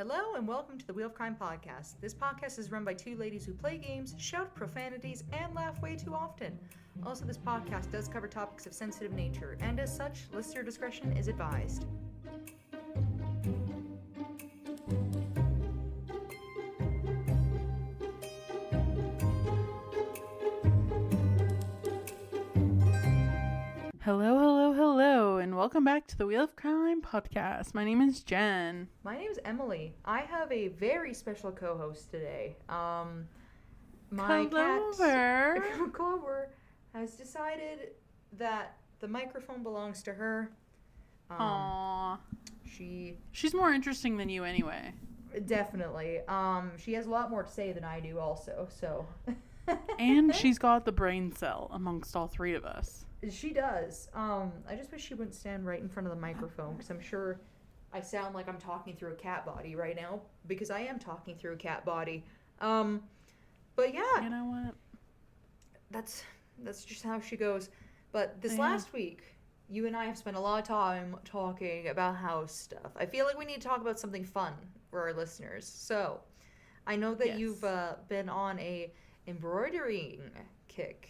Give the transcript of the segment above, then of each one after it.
Hello and welcome to the Wheel of Crime podcast. This podcast is run by two ladies who play games, shout profanities, and laugh way too often. Also, this podcast does cover topics of sensitive nature, and as such, listener discretion is advised. Hello, and welcome back to the Wheel of Crime podcast. My name is Jen. My name is Emily. I have a very special co-host today. My cat, Clover, has decided that the microphone belongs to her. Aww. She's more interesting than you anyway. Definitely. She has a lot more to say than I do also, so. And she's got the brain cell amongst all three of us. She does. I just wish she wouldn't stand right in front of the microphone because I'm sure I sound like I'm talking through a cat body right now because I am talking through a cat body. But yeah. You know what? That's just how she goes. But this last week, you and I have spent a lot of time talking about house stuff. I feel like we need to talk about something fun for our listeners. So, I know that you've been on a embroidering kick.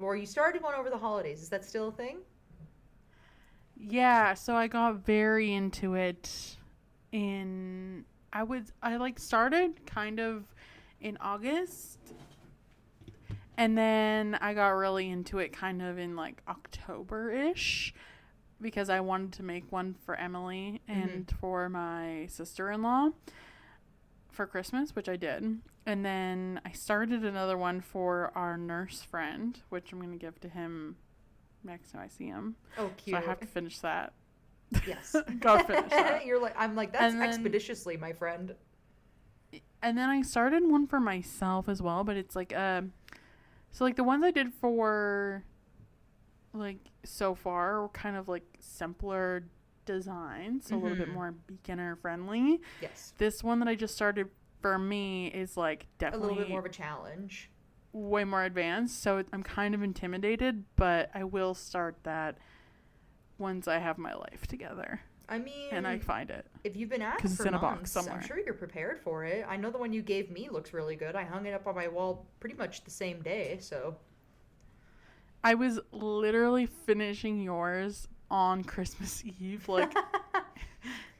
Or you started one over the holidays. Is that still a thing? Yeah, so I got very into it I started kind of in August. And then I got really into it kind of in like October-ish because I wanted to make one for Emily and for my sister-in-law for Christmas, which I did. And then I started another one for our nurse friend, which I'm going to give to him next time I see him. Oh, cute. So I have to finish that. Yes. Gotta finish that. I'm like, that's expeditiously, my friend. And then I started one for myself as well, but it's like, so like the ones I did for like so far were kind of like simpler designs, so a little bit more beginner friendly. Yes. This one that I just started for me is like definitely a little bit more of a challenge, way more advanced, so I'm kind of intimidated, but I will start that once I have my life together. I mean, and I find it. If you've been asked for it's in months, a box somewhere. I'm sure you're prepared for it. I know the one you gave me looks really good. I hung it up on my wall pretty much the same day, so. I was literally finishing yours on Christmas Eve,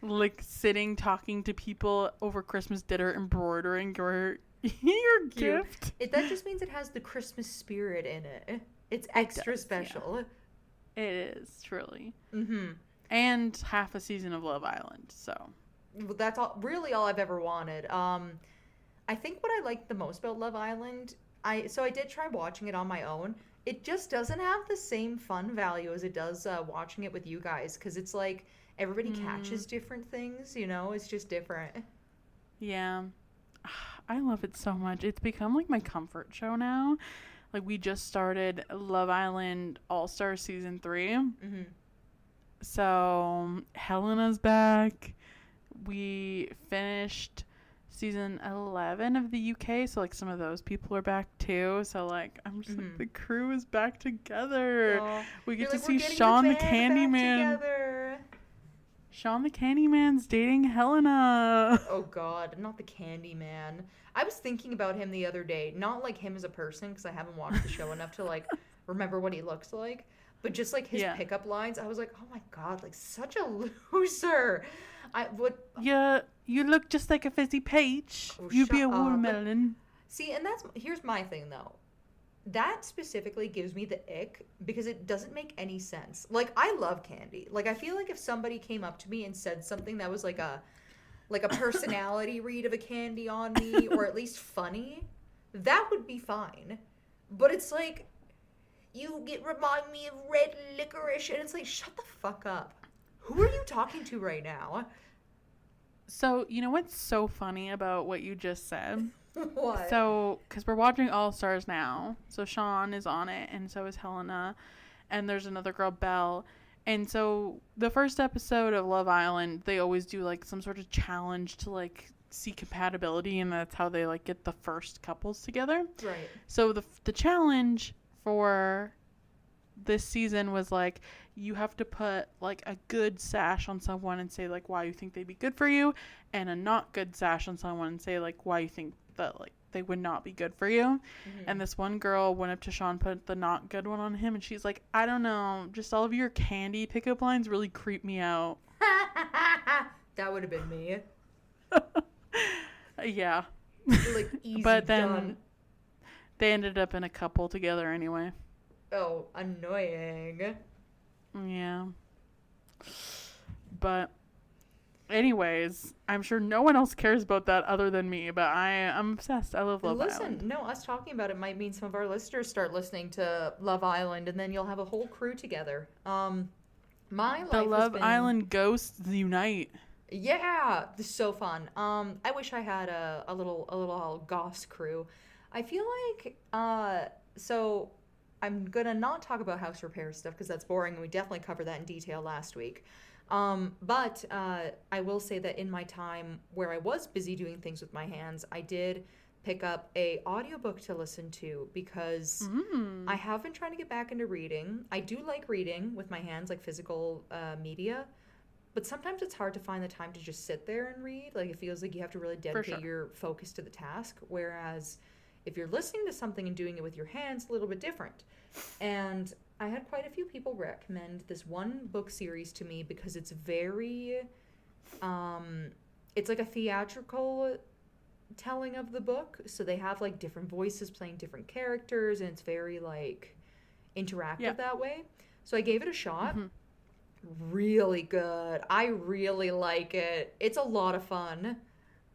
like sitting talking to people over Christmas dinner, embroidering your gift. That just means it has the Christmas spirit in it. It's extra special. Yeah. It is, truly. And half a season of Love Island, so. Well, that's really all I've ever wanted. I think what I like the most about Love Island, I did try watching it on my own. It just doesn't have the same fun value as it does watching it with you guys, because it's like everybody catches different things, it's just different. Yeah. I love it so much. It's become like my comfort show now. Like we just started Love Island All-Star Season 3. So Helena's back. We finished Season 11 of the UK, so like some of those people are back too, so like I'm just like the crew is back together. We get to see Sean the Candyman. Sean the Candyman's dating Helena. Oh god, not the Candyman. I was thinking about him the other day, not like him as a person because I haven't watched the show enough to like remember what he looks like, but just like his pickup lines. I was like, oh my god, like such a loser. Yeah, you look just like a fizzy peach. Oh, you be a watermelon. See, and here's my thing though. That specifically gives me the ick because it doesn't make any sense. Like, I love candy. Like, I feel like if somebody came up to me and said something that was like a personality read of a candy on me, or at least funny, that would be fine. But it's like, remind me of red licorice, and it's like, shut the fuck up. Who are you talking to right now? So, you know what's so funny about what you just said? What? So, because we're watching All Stars now. So, Sean is on it, and so is Helena. And there's another girl, Belle. And so, the first episode of Love Island, they always do, like, some sort of challenge to, like, see compatibility. And that's how they, like, get the first couples together. Right. So, the challenge for this season was, like, you have to put like a good sash on someone and say like why you think they'd be good for you, and a not good sash on someone and say like why you think that like they would not be good for you. And this one girl went up to Sean, put the not good one on him, and she's like, I don't know, just all of your candy pickup lines really creep me out. That would have been me. Yeah. Like, easy but then done. they ended up in a couple together anyway. Oh, annoying. Yeah. But anyways, I'm sure no one else cares about that other than me, but I'm obsessed. I love Love Island. Listen, no, us talking about it might mean some of our listeners start listening to Love Island, and then you'll have a whole crew together. My life The has Love been... Island ghosts unite. Yeah, this is so fun. I wish I had a little goss crew. I feel like so I'm gonna not talk about house repair stuff because that's boring, and we definitely covered that in detail last week. But I will say that in my time where I was busy doing things with my hands, I did pick up a audiobook to listen to because I have been trying to get back into reading. I do like reading with my hands, like physical media. But sometimes it's hard to find the time to just sit there and read. Like, it feels like you have to really dedicate your focus to the task. Whereas if you're listening to something and doing it with your hands, a little bit different. And I had quite a few people recommend this one book series to me because it's very, it's like a theatrical telling of the book. So they have, like, different voices playing different characters, and it's very, like, interactive that way. So I gave it a shot. Really good. I really like it. It's a lot of fun.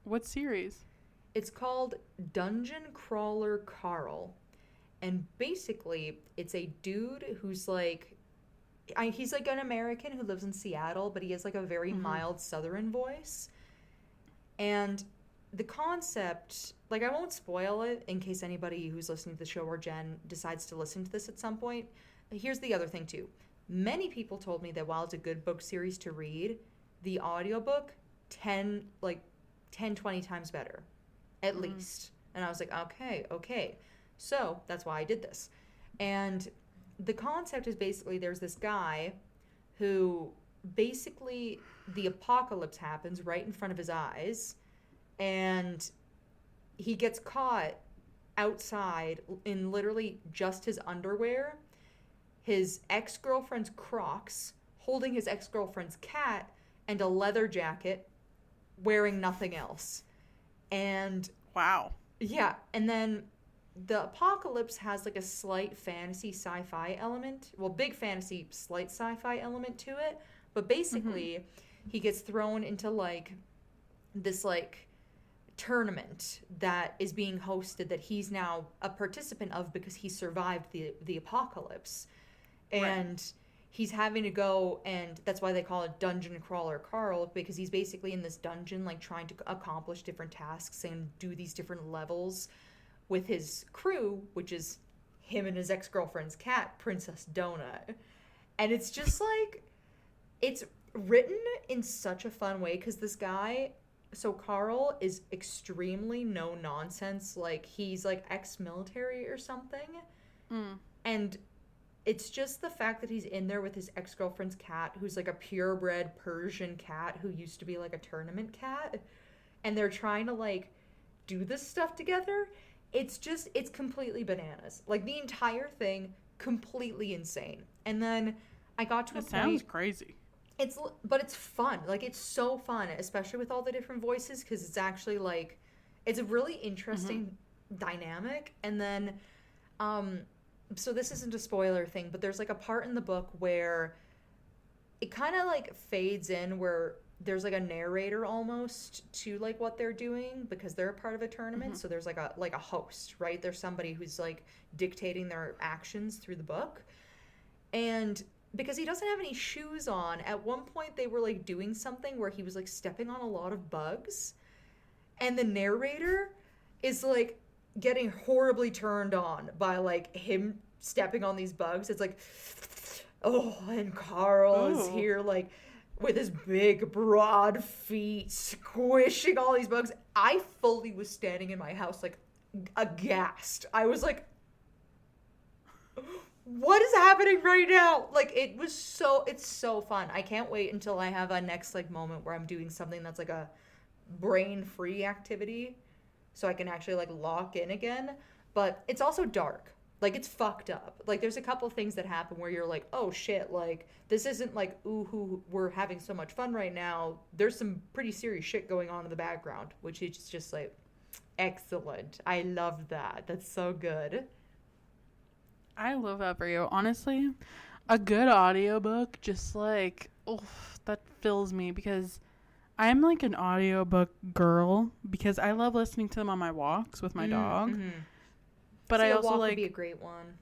What series? It's called Dungeon Crawler Carl. And basically, it's a dude who's like... he's like an American who lives in Seattle, but he has like a very mild southern voice. And the concept... Like, I won't spoil it in case anybody who's listening to the show or Jen decides to listen to this at some point. Here's the other thing, too. Many people told me that while it's a good book series to read, the audiobook 20 times better, at least. And I was like, okay. So that's why I did this. And the concept is basically there's this guy who basically the apocalypse happens right in front of his eyes, and he gets caught outside in literally just his underwear, his ex-girlfriend's Crocs, holding his ex-girlfriend's cat, and a leather jacket, wearing nothing else. And... Wow. Yeah, and then the apocalypse has like a slight fantasy sci-fi element. Well, big fantasy, slight sci-fi element to it. But basically, he gets thrown into like this like tournament that is being hosted that he's now a participant of because he survived the apocalypse. And he's having to go, and that's why they call it Dungeon Crawler Carl, because he's basically in this dungeon, like, trying to accomplish different tasks and do these different levels with his crew, which is him and his ex-girlfriend's cat, Princess Donut. And it's just, like, it's written in such a fun way, because this guy... So Carl is extremely no-nonsense. Like, he's, like, ex-military or something. And... it's just the fact that he's in there with his ex-girlfriend's cat, who's like a purebred Persian cat who used to be like a tournament cat, and they're trying to like do this stuff together. It's completely bananas. Like, the entire thing, completely insane. And then I got to a point... It sounds crazy. But it's fun. Like, it's so fun, especially with all the different voices, because it's actually like... It's a really interesting dynamic. And then... so this isn't a spoiler thing, but there's like a part in the book where it kind of like fades in where there's like a narrator almost to like what they're doing because they're a part of a tournament. So there's like a host, right? There's somebody who's like dictating their actions through the book. And because he doesn't have any shoes on, at one point they were like doing something where he was like stepping on a lot of bugs, and the narrator is like getting horribly turned on by like him stepping on these bugs. It's like, oh, and Carl is here like with his big broad feet squishing all these bugs. I fully was standing in my house like aghast. I was like, what is happening right now? Like, it's so fun. I can't wait until I have a next, like, moment where I'm doing something that's, like, a brain-free activity so I can actually, like, lock in again. But it's also dark. Like, it's fucked up. Like, there's a couple things that happen where you're like, oh, shit, like, this isn't, like, ooh, we're having so much fun right now. There's some pretty serious shit going on in the background, which is just, like, excellent. I love that. That's so good. I love that for you. Honestly, a good audiobook just like, oh, that fills me because I'm like an audiobook girl because I love listening to them on my walks with my dog. Mm-hmm. But I also walk like would be a great one.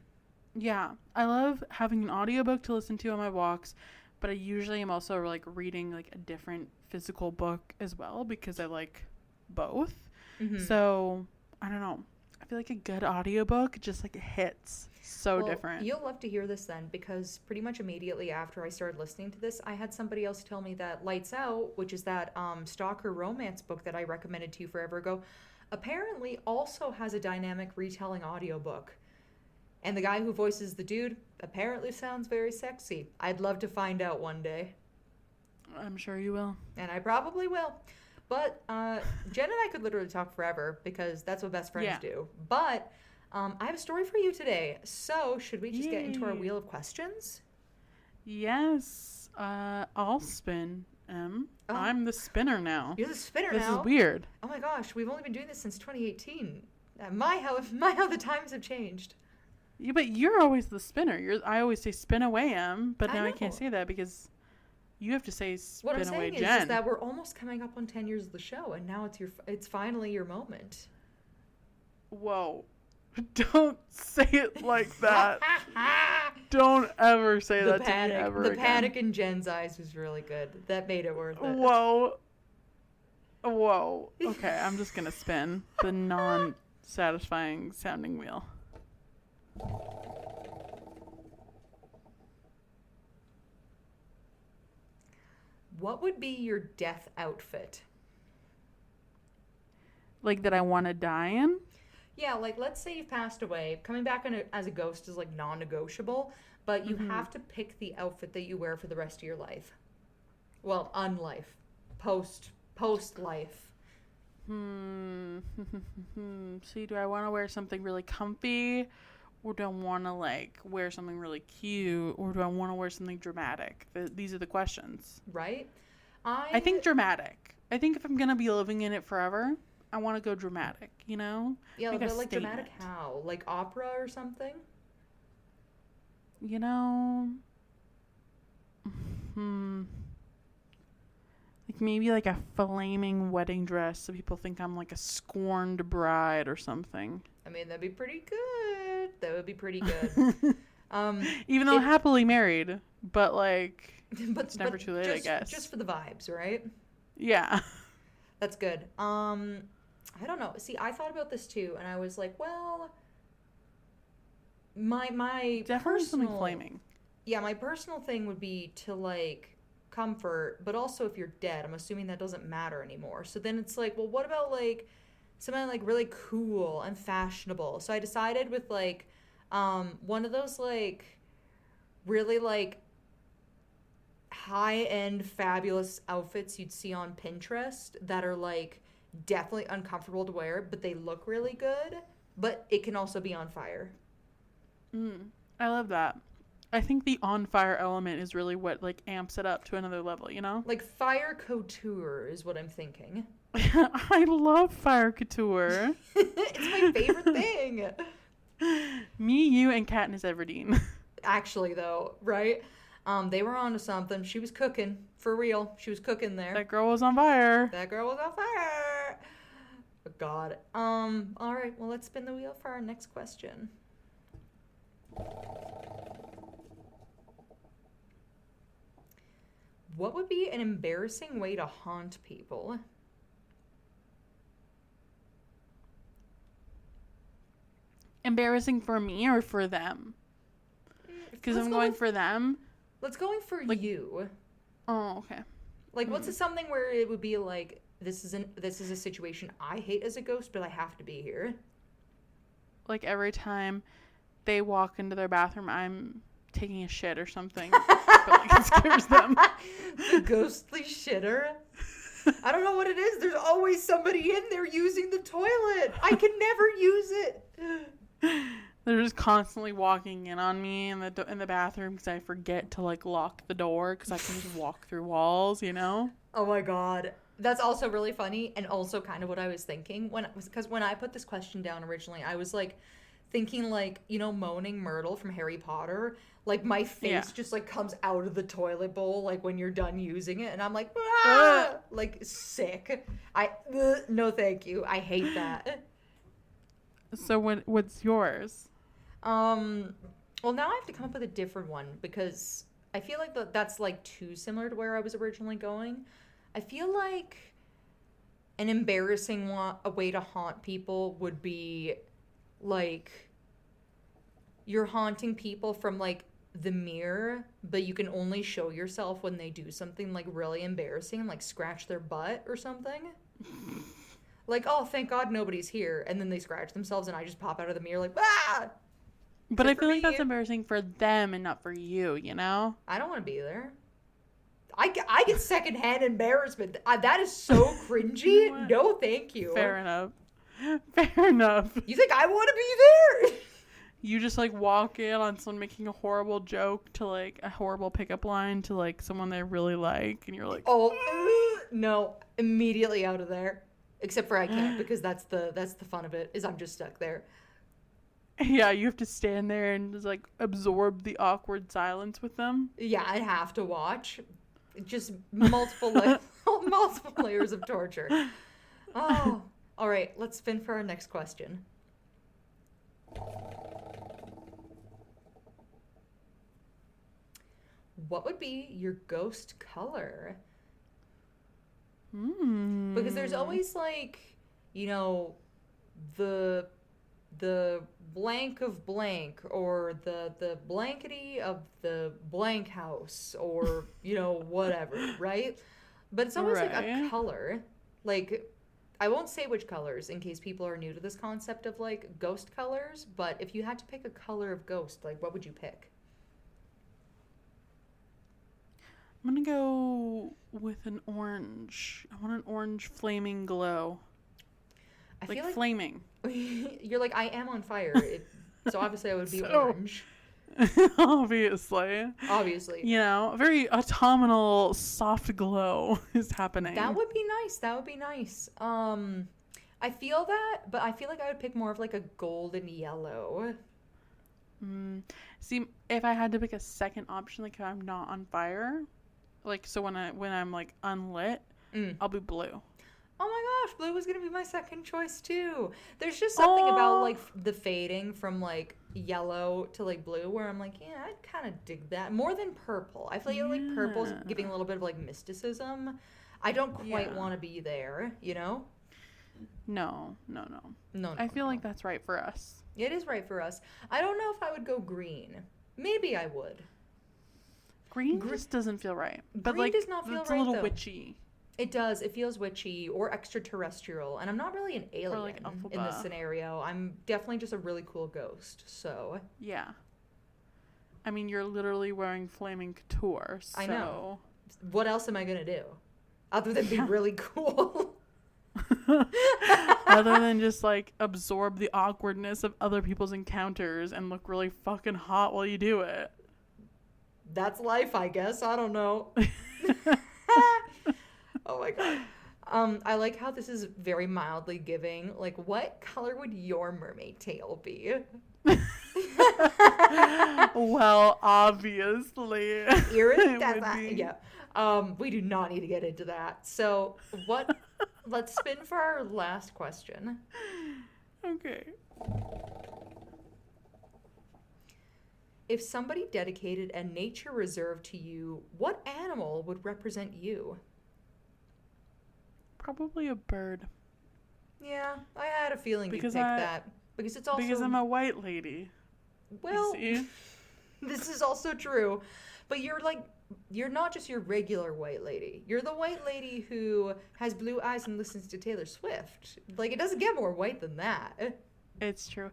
Yeah, I love having an audiobook to listen to on my walks, but I usually am also like reading like a different physical book as well because I like both. Mm-hmm. So, I don't know. I feel like a good audiobook just like hits so different. You'll love to hear this then because pretty much immediately after I started listening to this, I had somebody else tell me that Lights Out, which is that stalker romance book that I recommended to you forever ago, apparently also has a dynamic retelling audiobook. And the guy who voices the dude apparently sounds very sexy. I'd love to find out one day. I'm sure you will. And I probably will. But Jen and I could literally talk forever because that's what best friends do. But I have a story for you today. So should we just get into our wheel of questions? Yes. I'll spin. I'm the spinner now. You're the spinner now? This is weird. Oh my gosh, we've only been doing this since 2018. How the times have changed. Yeah, but you're always the spinner. I always say spin away, but now I can't say that because you have to say spin away, Jen. What I'm saying is that we're almost coming up on 10 years of the show, and now it's finally your moment. Whoa. Don't say it like that. Don't ever say that to me ever again. The panic in Jen's eyes was really good. That made it worth it. Whoa. Okay, I'm just going to spin the non-satisfying sounding wheel. What would be your death outfit? Like that I want to die in? Yeah, like let's say you've passed away. Coming back as a ghost is like non-negotiable, but you have to pick the outfit that you wear for the rest of your life. Well, unlife. Post-life. See, do I want to wear something really comfy? Or do I want to like wear something really cute? Or do I want to wear something dramatic? These are the questions. Right? I think dramatic. I think if I'm going to be living in it forever, I want to go dramatic, you know? Yeah, but like dramatic how? Like opera or something? You know? Like maybe like a flaming wedding dress so people think I'm like a scorned bride or something. I mean, that'd be pretty good. That would be pretty good. Even though happily married, but like it's never too late, I guess. Just for the vibes, right? Yeah. That's good. I don't know. See, I thought about this too, and I was like, well, my definitely something flaming. Yeah, my personal thing would be to like comfort, but also if you're dead, I'm assuming that doesn't matter anymore. So then it's like, well, what about like something like really cool and fashionable? So I decided with like one of those like really like high-end fabulous outfits you'd see on Pinterest that are like definitely uncomfortable to wear, but they look really good, but it can also be on fire. I love that. I think the on fire element is really what like amps it up to another level, you know? Like fire couture is what I'm thinking. I love fire couture. It's my favorite thing. Me, you, and Katniss Everdeen. Actually, though, right? They were onto something. She was cooking. For real. She was cooking there. That girl was on fire. Oh, God. All right. Well, let's spin the wheel for our next question. What would be an embarrassing way to haunt people? Embarrassing for me or for them? Because I'm going for them. Let's go for like, you. Oh, okay. Like, what's something where it would be like, this is a situation I hate as a ghost, but I have to be here? Like every time they walk into their bathroom, I'm taking a shit or something. But like, it scares them. The ghostly shitter. I don't know what it is. There's always somebody in there using the toilet. I can never use it. They're just constantly walking in on me in the bathroom because I forget to like lock the door because I can just walk through walls, you know? Oh my god. That's also really funny and also kind of what I was thinking because when I put this question down originally, I was like thinking like, you know, Moaning Myrtle from Harry Potter. Like my face just like comes out of the toilet bowl like when you're done using it and I'm like, ah! Like sick. No thank you. I hate that. So what's yours? Well, now I have to come up with a different one because I feel like that's like too similar to where I was originally going. I feel like an embarrassing a way to haunt people would be like you're haunting people from like the mirror, but you can only show yourself when they do something like really embarrassing, like scratch their butt or something. Like, oh, thank God nobody's here. And then they scratch themselves and I just pop out of the mirror like, ah! But I feel like that's embarrassing for them and not for you, you know? I don't want to be there. I get secondhand embarrassment. That is so cringy. No, thank you. Fair enough. Fair enough. You think I want to be there? You just like walk in on someone making a horrible joke to like a horrible pickup line to like someone they really like, and you're like, oh no, immediately out of there. Except for I can't because that's the fun of it is I'm just stuck there. Yeah, you have to stand there and just like absorb the awkward silence with them. Yeah, I have to watch. Just multiple layers of torture. Oh, all right. Let's spin for our next question. What would be your ghost color? Because there's always like, you know, the blank of blank or the blankety of the blank house or, you know, whatever, right? But it's always like a color. Like, I won't say which colors in case people are new to this concept of like ghost colors, but if you had to pick a color of ghost, like what would you pick? I'm gonna go with an orange. I want an orange flaming glow. I feel like flaming. You're like, I am on fire. So obviously I would be orange. Obviously. You know, a very autumnal soft glow is happening. That would be nice. I feel that, but I feel like I would pick more of like a golden yellow. See, if I had to pick a second option, like if I'm not on fire, like so when I'm like unlit, I'll be blue. Oh my gosh, blue was gonna be my second choice too. There's just something about like the fading from like yellow to like blue where I'm like, yeah, I kind of dig that more than purple. I feel like purple's giving a little bit of like mysticism. I don't quite want to be there, you know? No. I feel like that's right for us. It is right for us. I don't know if I would go green. Maybe I would. Green just doesn't feel right. But green like, does not feel it's right, a little though. Witchy. It does. It feels witchy or extraterrestrial. And I'm not really an alien like in this scenario. I'm definitely just a really cool ghost. So. Yeah. I mean, you're literally wearing flaming couture. So. I know. What else am I going to do? Other than be really cool. Other than just like absorb the awkwardness of other people's encounters and look really fucking hot while you do it. That's life, I guess. I don't know. Oh my god. I like how this is very mildly giving. Like, what color would your mermaid tail be? Well, obviously. Iridescent. Yeah. We do not need to get into that. So, let's spin for our last question. Okay. If somebody dedicated a nature reserve to you, what animal would represent you? Probably a bird. Yeah, I had a feeling you'd pick that. Because it's also... Because I'm a white lady. Well, this is also true. But you're not just your regular white lady. You're the white lady who has blue eyes and listens to Taylor Swift. Like, it doesn't get more white than that. It's true.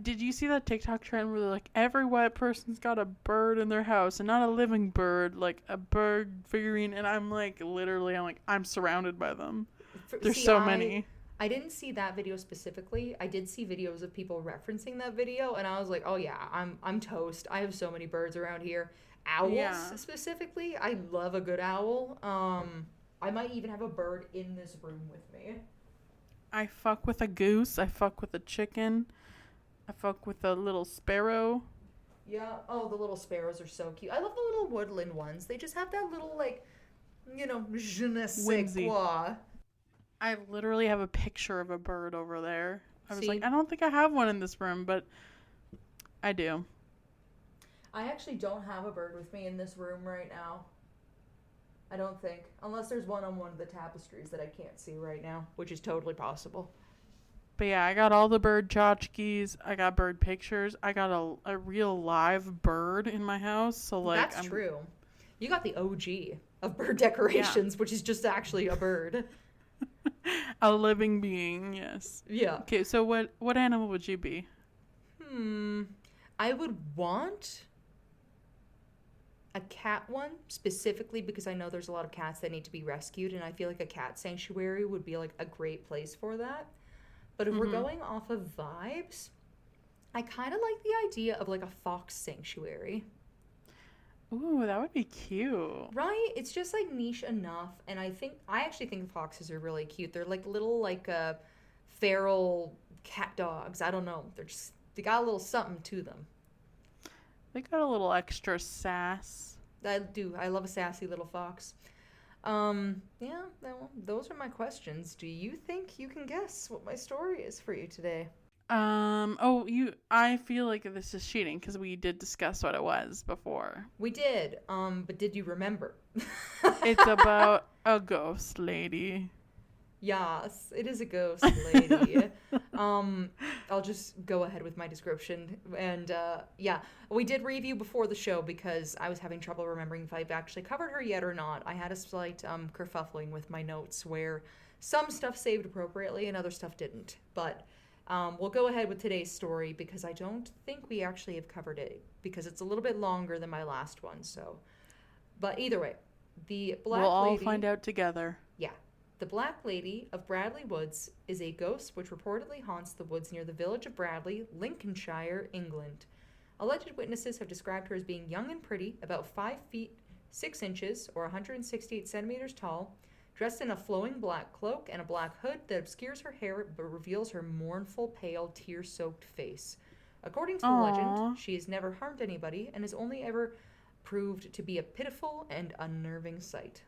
Did you see that TikTok trend where they're like every white person's got a bird in their house and not a living bird, like a bird figurine? And I'm like, literally, I'm surrounded by them. There's See, so many. I didn't see that video specifically. I did see videos of people referencing that video, and I was like, oh yeah, I'm toast. I have so many birds around here. Owls Yeah. specifically, I love a good owl. I might even have a bird in this room with me. I fuck with a goose. I fuck with a chicken. I fuck with a little sparrow. Yeah. Oh, the little sparrows are so cute. I love the little woodland ones. They just have that little je ne sais Whimsy. quoi. I literally have a picture of a bird over there. I was See? like, I don't think I have one in this room, but I do. I actually don't have a bird with me in this room right now. I don't think. Unless there's one on one of the tapestries that I can't see right now, which is totally possible. But yeah, I got all the bird tchotchkes. I got bird pictures. I got a real live bird in my house. So like, That's true. You got the OG of bird decorations, which is just actually a bird. A living being, yes. Yeah. Okay, so what animal would you be? I would want a cat one, specifically because I know there's a lot of cats that need to be rescued, and I feel like a cat sanctuary would be like a great place for that. But if we're going off of vibes, I kind of like the idea of like a fox sanctuary. Ooh, that would be cute. Right? It's just like niche enough, and I actually think foxes are really cute. They're like little feral cat dogs. I don't know. They got a little something to them. They got a little extra sass. I do. I love a sassy little fox. Yeah, those are my questions. Do you think you can guess what my story is for you today? I feel like this is cheating because we did discuss what it was before. We did, but did you remember? It's about a ghost lady. Yes, it is a ghost lady. I'll just go ahead with my description. And yeah, we did review before the show because I was having trouble remembering if I've actually covered her yet or not. I had a slight kerfuffling with my notes where some stuff saved appropriately and other stuff didn't. But we'll go ahead with today's story because I don't think we actually have covered it because it's a little bit longer than my last one. So, but either way, the Black Lady... We'll all find out together. Yeah. The Black Lady of Bradley Woods is a ghost which reportedly haunts the woods near the village of Bradley, Lincolnshire, England. Alleged witnesses have described her as being young and pretty, about 5 feet 6 inches or 168 centimeters tall, dressed in a flowing black cloak and a black hood that obscures her hair but reveals her mournful, pale, tear-soaked face. According to the legend, she has never harmed anybody and has only ever proved to be a pitiful and unnerving sight.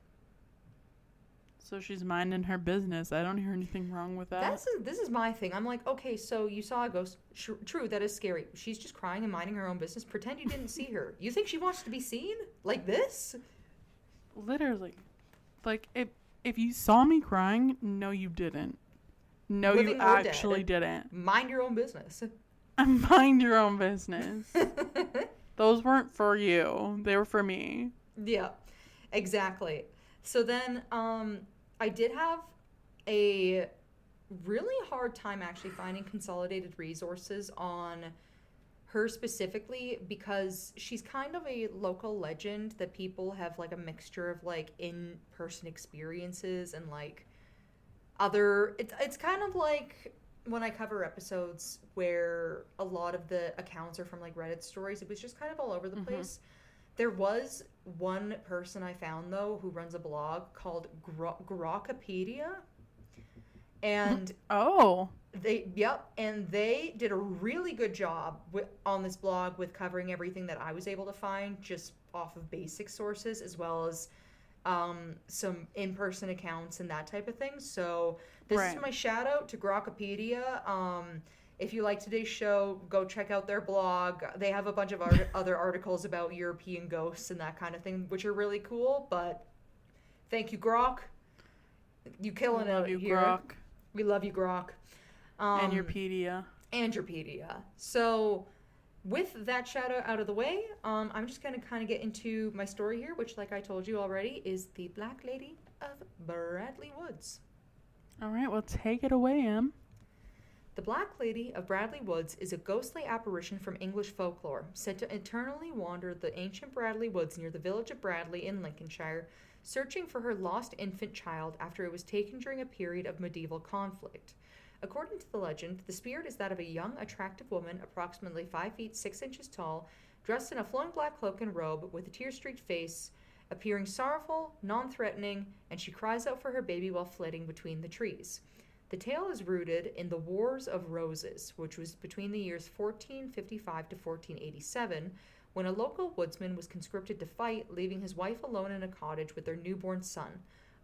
So she's minding her business. I don't hear anything wrong with that. This is my thing. I'm like, okay, so you saw a ghost. True, that is scary. She's just crying and minding her own business. Pretend you didn't see her. You think she wants to be seen? Like this? Literally. Like, if you saw me crying, no, you didn't. No, Living you or actually dead. didn't. Mind your own business. Mind your own business. Those weren't for you. They were for me. Yeah, exactly. So then, I did have a really hard time actually finding consolidated resources on her specifically because she's kind of a local legend that people have like a mixture of like in-person experiences and like other it's kind of like when I cover episodes where a lot of the accounts are from like Reddit stories. It was just kind of all over the place. There was one person I found, though, who runs a blog called Grokpedia. And they did a really good job on this blog with covering everything that I was able to find just off of basic sources, as well as some in-person accounts and that type of thing. So this is my shout out to Grokpedia. If you like today's show, go check out their blog. They have a bunch of other articles about European ghosts and that kind of thing, which are really cool. But thank you, Grok. You killing it here. Grok. We love you, Grok. And your pedia. And your pedia. So with that shout out of the way, I'm just going to kind of get into my story here, which, like I told you already, is the Black Lady of Bradley Woods. All right, well, take it away, Em. The Black Lady of Bradley Woods is a ghostly apparition from English folklore, said to eternally wander the ancient Bradley Woods near the village of Bradley in Lincolnshire, searching for her lost infant child after it was taken during a period of medieval conflict. According to the legend, the spirit is that of a young, attractive woman approximately 5 feet 6 inches tall, dressed in a flowing black cloak and robe with a tear-streaked face, appearing sorrowful, non-threatening, and she cries out for her baby while flitting between the trees. The tale is rooted in the Wars of Roses, which was between the years 1455 to 1487, when a local woodsman was conscripted to fight, leaving his wife alone in a cottage with their newborn son.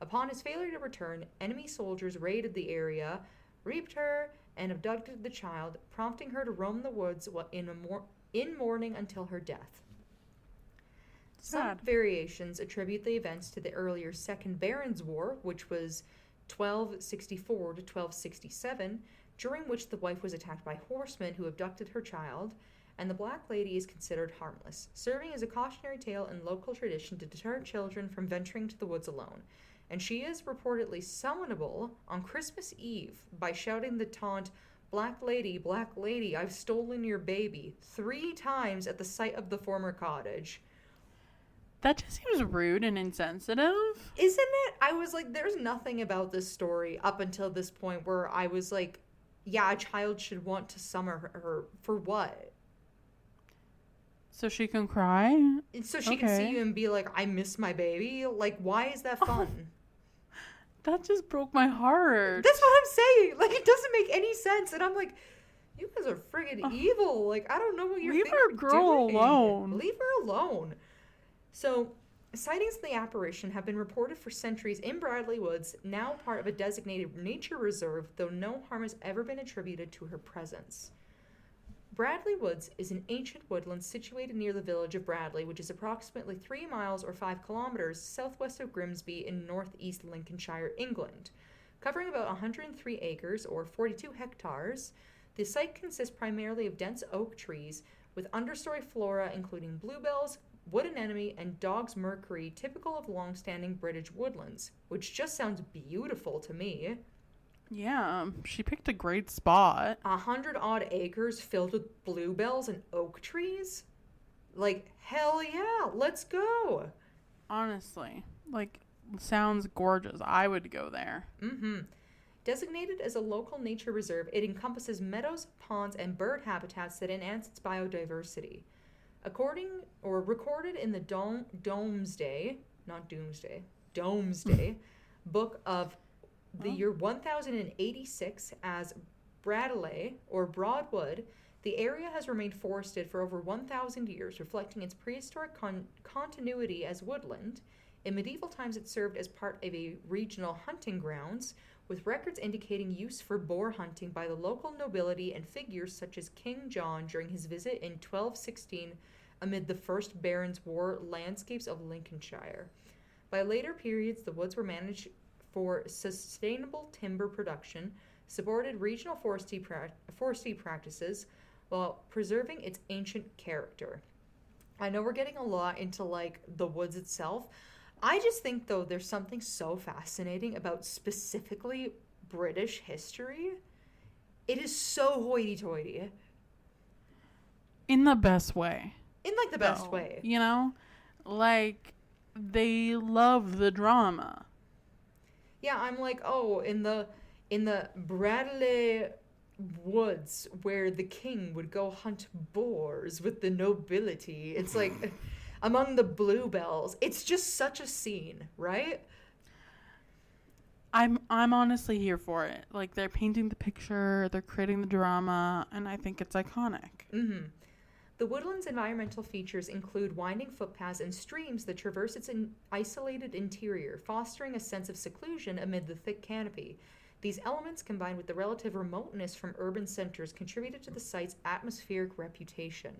Upon his failure to return, enemy soldiers raided the area, raped her, and abducted the child, prompting her to roam the woods in mourning until her death. Some variations attribute the events to the earlier Second Barons' War, which was 1264 to 1267, during which the wife was attacked by horsemen who abducted her child, and the Black Lady is considered harmless, serving as a cautionary tale in local tradition to deter children from venturing to the woods alone. And she is reportedly summonable on Christmas Eve by shouting the taunt, Black Lady, I've stolen your baby," 3 times at the site of the former cottage. That just seems rude and insensitive. Isn't it? I was like, there's nothing about this story up until this point where I was like, yeah, a child should want to summon her for what? So she can cry? So she can see you and be like, I miss my baby? Like, why is that fun? That just broke my heart. That's what I'm saying. Like, it doesn't make any sense. And I'm like, you guys are friggin' evil. Like, I don't know what you're doing. Leave our girl alone. Leave her alone. So, sightings of the apparition have been reported for centuries in Bradley Woods, now part of a designated nature reserve, though no harm has ever been attributed to her presence. Bradley Woods is an ancient woodland situated near the village of Bradley, which is approximately 3 miles or 5 kilometers southwest of Grimsby in northeast Lincolnshire, England. Covering about 103 acres or 42 hectares, the site consists primarily of dense oak trees with understory flora including bluebells, wood anemone, and dog's mercury, typical of long-standing British woodlands, which just sounds beautiful to me. Yeah, she picked a great spot. 100-odd acres filled with bluebells and oak trees? Like, hell yeah, let's go. Honestly, like, sounds gorgeous. I would go there. Mm-hmm. Designated as a local nature reserve, it encompasses meadows, ponds, and bird habitats that enhance its biodiversity. Recorded in the Domesday book of the year 1086 as Bradley or Broadwood, the area has remained forested for over 1,000 years, reflecting its prehistoric continuity as woodland. In medieval times, it served as part of a regional hunting grounds, with records indicating use for boar hunting by the local nobility and figures such as King John during his visit in 1216 amid the First Barons' War landscapes of Lincolnshire. By later periods, the woods were managed for sustainable timber production, supported regional forestry practices, while preserving its ancient character. I know we're getting a lot into, like, the woods itself. I just think, though, there's something so fascinating about specifically British history. It is so hoity-toity. In the best way. In, like, the best way. You know? Like, they love the drama. Yeah, I'm like, oh, in the Bradley Woods where the king would go hunt boars with the nobility. It's like among the bluebells. It's just such a scene, right? I'm honestly here for it. Like, they're painting the picture, they're creating the drama, and I think it's iconic. Mm-hmm. The woodland's environmental features include winding footpaths and streams that traverse its isolated interior, fostering a sense of seclusion amid the thick canopy. These elements, combined with the relative remoteness from urban centers, contributed to the site's atmospheric reputation.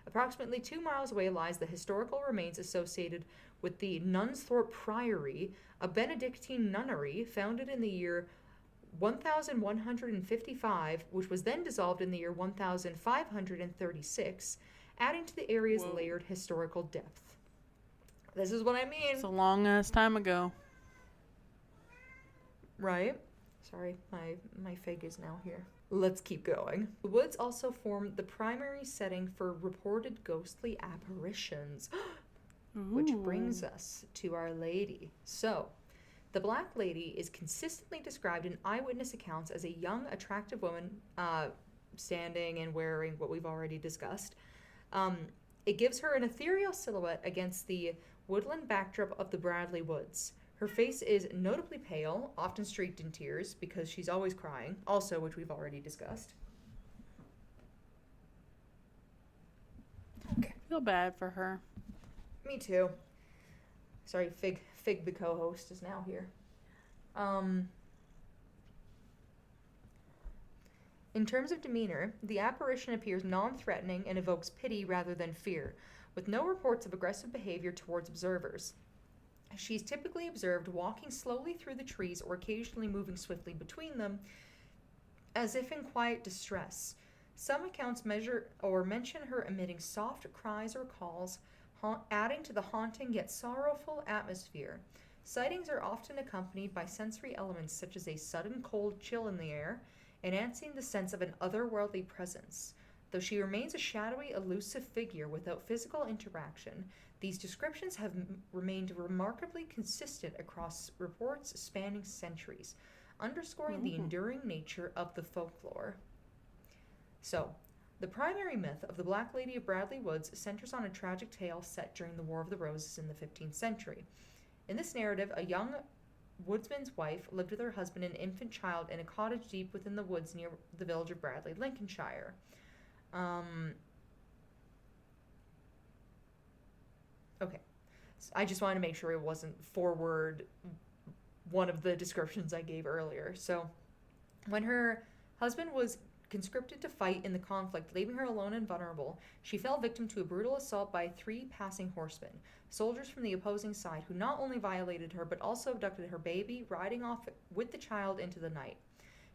Approximately 2 miles away lies the historical remains associated with the Nunsthorpe Priory, a Benedictine nunnery founded in the year 1155, which was then dissolved in the year 1536, adding to the area's layered historical depth. This is what I mean. It's a long ass time ago. Right? Sorry, my fig is now here. Let's keep going. The woods also form the primary setting for reported ghostly apparitions, which brings us to Our Lady. So, the Black Lady is consistently described in eyewitness accounts as a young, attractive woman standing and wearing what we've already discussed. It gives her an ethereal silhouette against the woodland backdrop of the Bradley Woods. Her face is notably pale, often streaked in tears, because she's always crying, also which we've already discussed. Okay. I feel bad for her. Me too. Sorry, Fig, the co-host, is now here. In terms of demeanor, the apparition appears non-threatening and evokes pity rather than fear, with no reports of aggressive behavior towards observers. She's typically observed walking slowly through the trees or occasionally moving swiftly between them, as if in quiet distress. Some accounts mention her emitting soft cries or calls, adding to the haunting yet sorrowful atmosphere. Sightings are often accompanied by sensory elements such as a sudden cold chill in the air, enhancing the sense of an otherworldly presence. Though she remains a shadowy, elusive figure without physical interaction, these descriptions have remained remarkably consistent across reports spanning centuries, underscoring the enduring nature of the folklore. So, the primary myth of the Black Lady of Bradley Woods centers on a tragic tale set during the War of the Roses in the 15th century. In this narrative, a young woodsman's wife lived with her husband and infant child in a cottage deep within the woods near the village of Bradley, Lincolnshire. Okay. So I just wanted to make sure it wasn't forward one of the descriptions I gave earlier. So, when her husband was conscripted to fight in the conflict, leaving her alone and vulnerable, she fell victim to a brutal assault by 3 passing horsemen, soldiers from the opposing side, who not only violated her but also abducted her baby, riding off with the child into the night.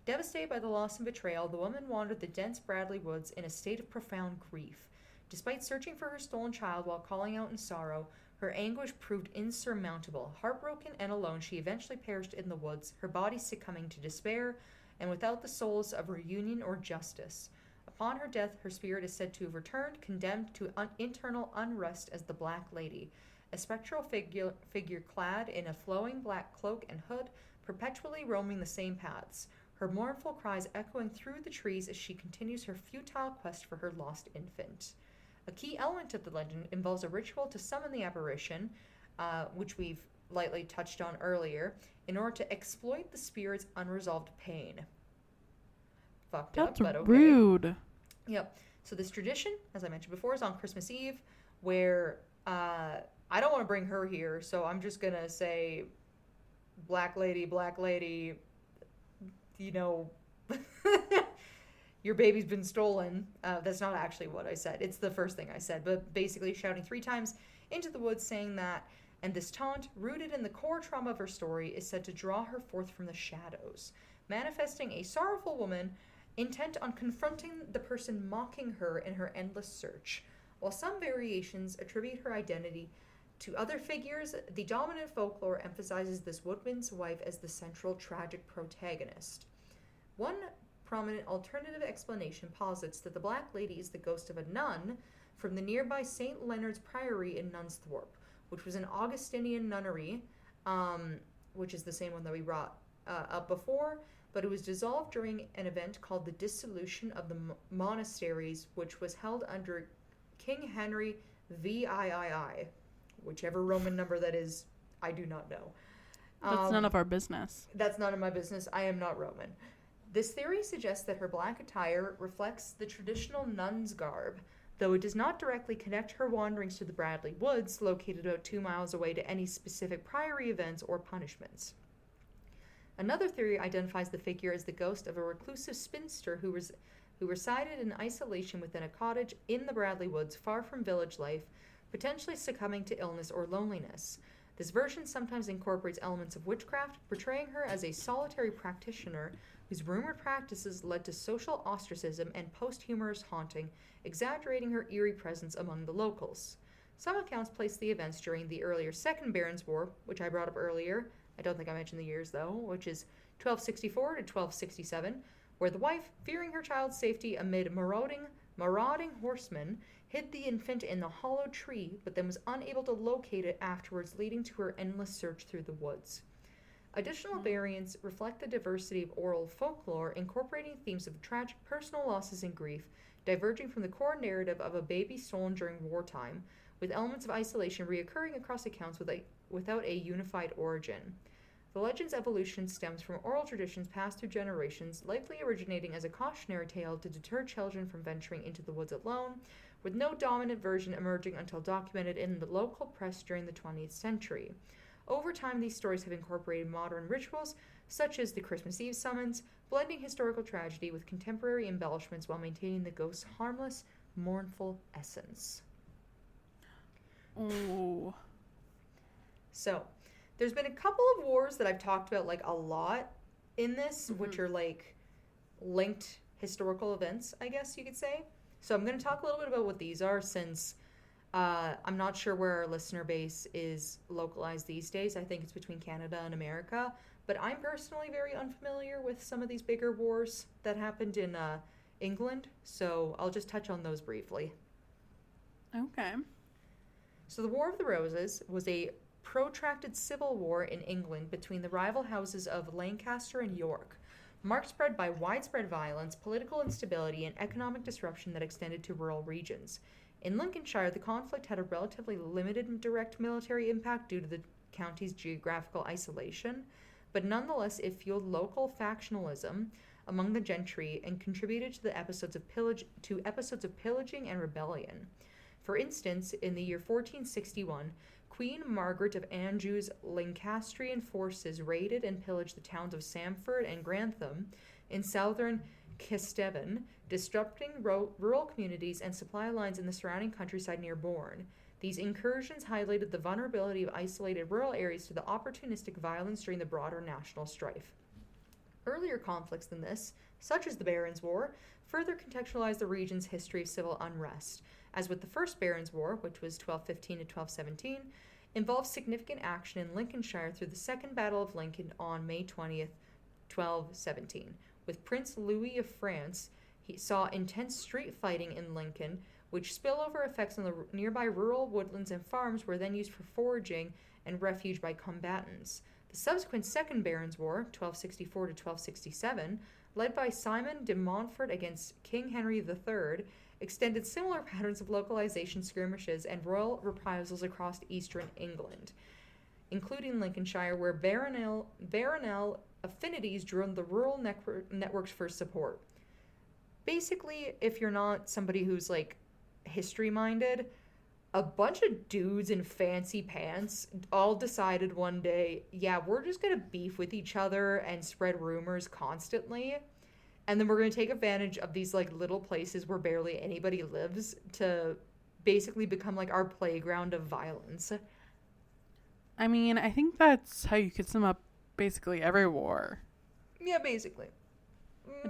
Devastated by the loss and betrayal, the woman wandered the dense Bradley woods in a state of profound grief. Despite searching for her stolen child while calling out in sorrow, her anguish proved insurmountable. Heartbroken and alone, she eventually perished in the woods, her body succumbing to despair, and without the souls of reunion or justice. Upon her death, her spirit is said to have returned, condemned to internal unrest as the Black Lady, a spectral figure clad in a flowing black cloak and hood, perpetually roaming the same paths, her mournful cries echoing through the trees as she continues her futile quest for her lost infant. A key element of the legend involves a ritual to summon the apparition, which we've lightly touched on earlier, in order to exploit the spirit's unresolved pain. Fucked up, but okay. Rude. Yep. So this tradition, as I mentioned before, is on Christmas Eve, where I don't want to bring her here, so I'm just gonna say, Black Lady, you know, your baby's been stolen. That's not actually what I said. It's the first thing I said, but basically shouting 3 times into the woods saying that, and this taunt, rooted in the core trauma of her story, is said to draw her forth from the shadows, manifesting a sorrowful woman intent on confronting the person mocking her in her endless search. While some variations attribute her identity to other figures, the dominant folklore emphasizes this woodman's wife as the central tragic protagonist. One prominent alternative explanation posits that the Black Lady is the ghost of a nun from the nearby St. Leonard's Priory in Nunsthorpe, which was an Augustinian nunnery, which is the same one that we brought up before, but it was dissolved during an event called the Dissolution of the Monasteries, which was held under King Henry VIII, whichever Roman number that is, I do not know. That's none of our business. That's none of my business. I am not Roman. This theory suggests that her black attire reflects the traditional nun's garb, though it does not directly connect her wanderings to the Bradley Woods, located about 2 miles away, to any specific priory events or punishments. Another theory identifies the figure as the ghost of a reclusive spinster who resided in isolation within a cottage in the Bradley Woods, far from village life, potentially succumbing to illness or loneliness. This version sometimes incorporates elements of witchcraft, portraying her as a solitary practitioner whose rumored practices led to social ostracism and posthumous haunting, exaggerating her eerie presence among the locals. Some accounts place the events during the earlier Second Barons' War, which I brought up earlier. I don't think I mentioned the years, though, which is 1264 to 1267, where the wife, fearing her child's safety amid marauding horsemen, hid the infant in the hollow tree, but then was unable to locate it afterwards, leading to her endless search through the woods. Additional variants reflect the diversity of oral folklore, incorporating themes of tragic personal losses and grief, diverging from the core narrative of a baby stolen during wartime, with elements of isolation reoccurring across accounts without a unified origin. The legend's evolution stems from oral traditions passed through generations, likely originating as a cautionary tale to deter children from venturing into the woods alone, with no dominant version emerging until documented in the local press during the 20th century. Over time, these stories have incorporated modern rituals, such as the Christmas Eve summons, blending historical tragedy with contemporary embellishments while maintaining the ghost's harmless, mournful essence. Ooh. So, there's been a couple of wars that I've talked about, like, a lot in this, which are, like, linked historical events, I guess you could say. So I'm going to talk a little bit about what these are, since I'm not sure where our listener base is localized these days. I think it's between Canada and America. But I'm personally very unfamiliar with some of these bigger wars that happened in England. So I'll just touch on those briefly. Okay. So the War of the Roses was a protracted civil war in England between the rival houses of Lancaster and York, marked by widespread violence, political instability, and economic disruption that extended to rural regions. In Lincolnshire, the conflict had a relatively limited direct military impact due to the county's geographical isolation, but nonetheless it fueled local factionalism among the gentry and contributed to episodes of pillaging and rebellion. For instance, in the year 1461, Queen Margaret of Anjou's Lancastrian forces raided and pillaged the towns of Samford and Grantham in southern Kesteven, disrupting rural communities and supply lines in the surrounding countryside near Bourne. These incursions highlighted the vulnerability of isolated rural areas to the opportunistic violence during the broader national strife. Earlier conflicts than this, such as the Barons' War, further contextualized the region's history of civil unrest, as with the First Barons' War, which was 1215 to 1217, involved significant action in Lincolnshire through the Second Battle of Lincoln on May 20th, 1217. With Prince Louis of France, he saw intense street fighting in Lincoln, which spillover effects on the nearby rural woodlands and farms were then used for foraging and refuge by combatants. The subsequent Second Barons' War, 1264 to 1267, led by Simon de Montfort against King Henry III, extended similar patterns of localization skirmishes and royal reprisals across eastern England, including Lincolnshire, where baronial affinities drew on the rural networks for support. Basically, if you're not somebody who's, like, history-minded, a bunch of dudes in fancy pants all decided one day, yeah, we're just gonna beef with each other and spread rumors constantly. And then we're going to take advantage of these, like, little places where barely anybody lives to basically become, like, our playground of violence. I mean, I think that's how you could sum up basically every war. Yeah, basically.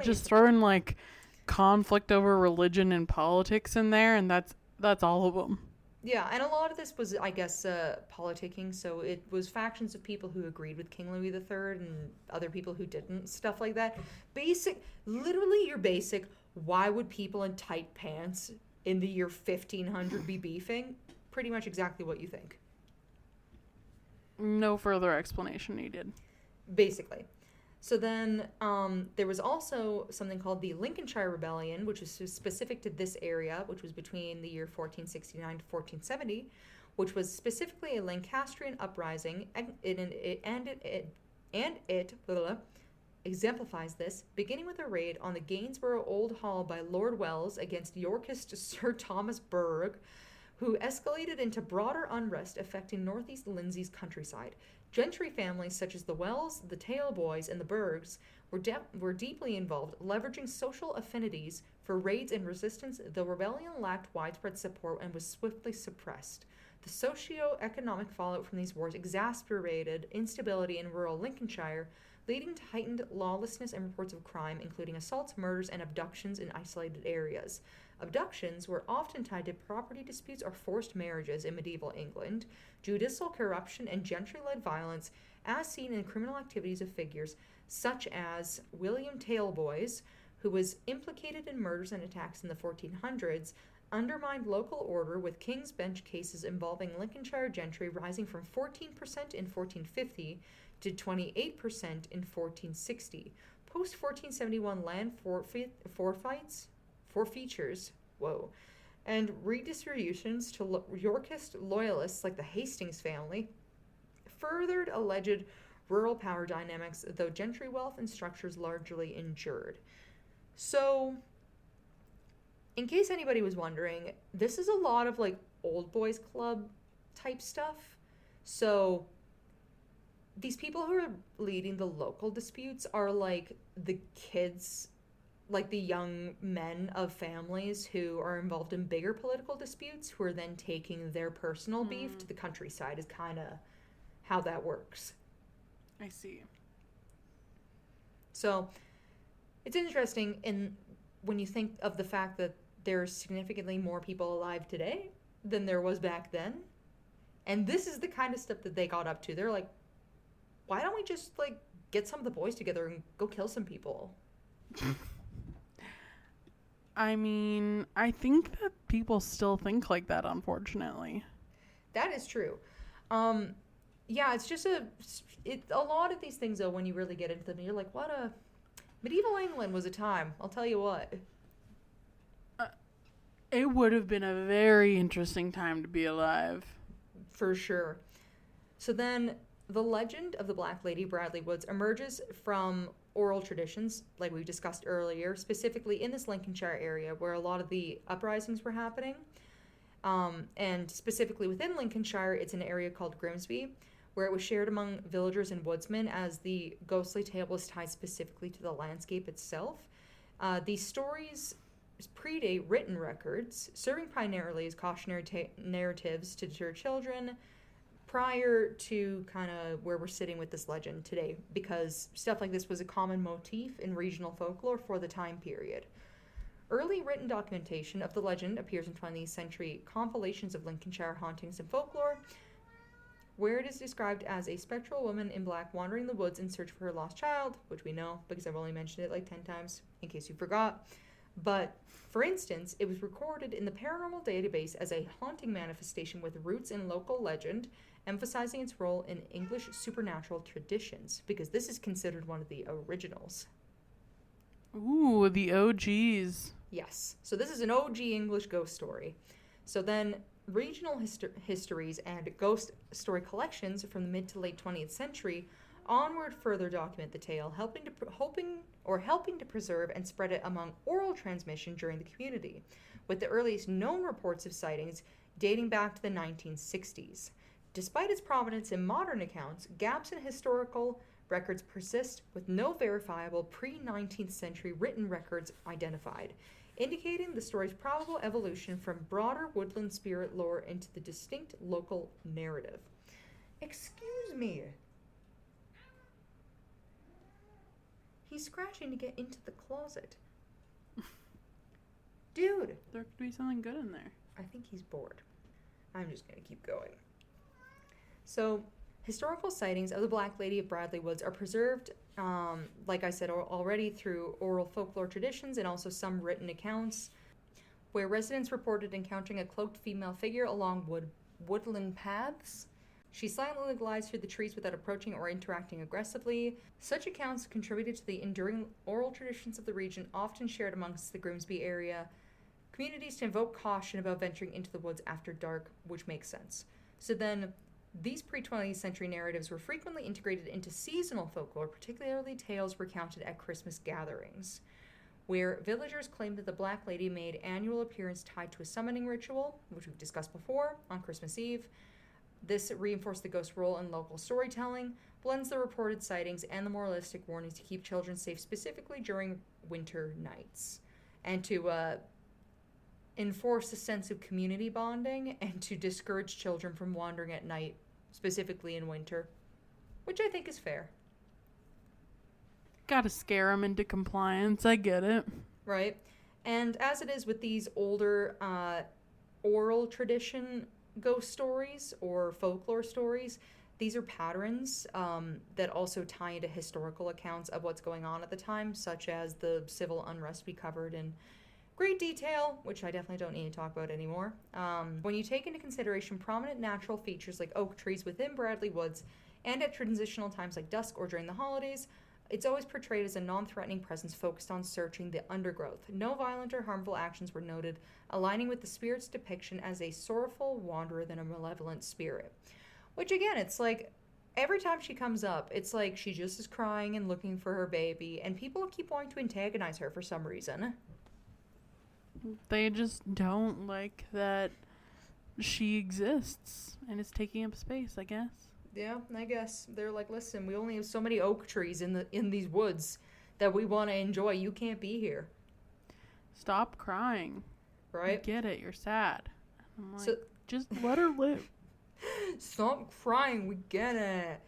Just throwing, like, conflict over religion and politics in there, and that's all of them. Yeah, and a lot of this was, I guess, politicking, so it was factions of people who agreed with King Louis III and other people who didn't, stuff like that. Literally your basic, why would people in tight pants in the year 1500 be beefing? Pretty much exactly what you think. No further explanation needed. Basically. So then there was also something called the Lincolnshire Rebellion, which was specific to this area, which was between the year 1469 to 1470, which was specifically a Lancastrian uprising, and it exemplifies this, beginning with a raid on the Gainsborough Old Hall by Lord Wells against Yorkist Sir Thomas Burgh, who escalated into broader unrest affecting northeast Lindsay's countryside. Gentry families such as the Wells, the Taleboys, and the Burghs were deeply involved, leveraging social affinities for raids and resistance. The rebellion lacked widespread support and was swiftly suppressed. The socio-economic fallout from these wars exacerbated instability in rural Lincolnshire, leading to heightened lawlessness and reports of crime, including assaults, murders, and abductions in isolated areas. Abductions were often tied to property disputes or forced marriages in medieval England, judicial corruption, and gentry-led violence, as seen in criminal activities of figures such as William Taleboys, who was implicated in murders and attacks in the 1400s, undermined local order with King's Bench cases involving Lincolnshire gentry rising from 14% in 1450 to 28% in 1460. Post-1471 land forfeitures, and redistributions to Yorkist loyalists like the Hastings family furthered alleged rural power dynamics, though gentry wealth and structures largely endured. So, in case anybody was wondering, this is a lot of like old boys club type stuff. So, these people who are leading the local disputes are like the kids, like the young men of families who are involved in bigger political disputes, who are then taking their personal beef to the countryside, is kind of how that works. I see. So, it's interesting when you think of the fact that there's significantly more people alive today than there was back then. And this is the kind of stuff that they got up to. They're like, why don't we just, like, get some of the boys together and go kill some people? I mean, I think that people still think like that, unfortunately. That is true. Yeah, it's just a lot of these things, though, when you really get into them, you're like, medieval England was a time, I'll tell you what. It would have been a very interesting time to be alive. For sure. So then, the legend of the Black Lady Bradley Woods emerges from oral traditions, like we discussed earlier, specifically in this Lincolnshire area where a lot of the uprisings were happening. And specifically within Lincolnshire, it's an area called Grimsby, where it was shared among villagers and woodsmen, as the ghostly tale was tied specifically to the landscape itself. These stories predate written records, serving primarily as cautionary narratives to deter children, prior to kind of where we're sitting with this legend today, because stuff like this was a common motif in regional folklore for the time period. Early written documentation of the legend appears in 20th century compilations of Lincolnshire hauntings and folklore, where it is described as a spectral woman in black wandering the woods in search for her lost child, which we know because I've only mentioned it like 10 times, in case you forgot. But, for instance, it was recorded in the paranormal database as a haunting manifestation with roots in local legend, emphasizing its role in English supernatural traditions, because this is considered one of the originals. Ooh, the OGs. Yes. So this is an OG English ghost story. So then, regional histories and ghost story collections from the mid to late 20th century onward further document the tale, helping to preserve and spread it among oral transmission during the community, with the earliest known reports of sightings dating back to the 1960s. Despite its prominence in modern accounts, gaps in historical records persist, with no verifiable pre-19th century written records identified, indicating the story's probable evolution from broader woodland spirit lore into the distinct local narrative. Excuse me. He's scratching to get into the closet. Dude! There could be something good in there. I think he's bored. I'm just going to keep going. So, historical sightings of the Black Lady of Bradley Woods are preserved, like I said already, through oral folklore traditions and also some written accounts, where residents reported encountering a cloaked female figure along woodland paths. She silently glides through the trees without approaching or interacting aggressively. Such accounts contributed to the enduring oral traditions of the region, often shared amongst the Grimsby area communities, to invoke caution about venturing into the woods after dark, which makes sense. So then, these pre-20th century narratives were frequently integrated into seasonal folklore, particularly tales recounted at Christmas gatherings, where villagers claimed that the Black Lady made annual appearance tied to a summoning ritual, which we've discussed before, on Christmas Eve. This reinforced the ghost role in local storytelling, blends the reported sightings and the moralistic warnings to keep children safe, specifically during winter nights, and to enforce a sense of community bonding and to discourage children from wandering at night, specifically in winter, which I think is fair. Gotta scare them into compliance. I get it. Right? And as it is with these older oral tradition ghost stories or folklore stories, these are patterns that also tie into historical accounts of what's going on at the time, such as the civil unrest we covered in great detail, which I definitely don't need to talk about anymore. When you take into consideration prominent natural features like oak trees within Bradley Woods and at transitional times like dusk or during the holidays, it's always portrayed as a non-threatening presence focused on searching the undergrowth. No violent or harmful actions were noted, aligning with the spirit's depiction as a sorrowful wanderer than a malevolent spirit. Which again, it's like every time she comes up, it's like she just is crying and looking for her baby, and people keep wanting to antagonize her for some reason. They just don't like that she exists and is taking up space, I guess. Yeah, I guess they're like, listen, we only have so many oak trees in these woods that we want to enjoy. You can't be here. Stop crying. Right? I get it. You're sad. I'm like, So, just let her live. stop crying. We get it.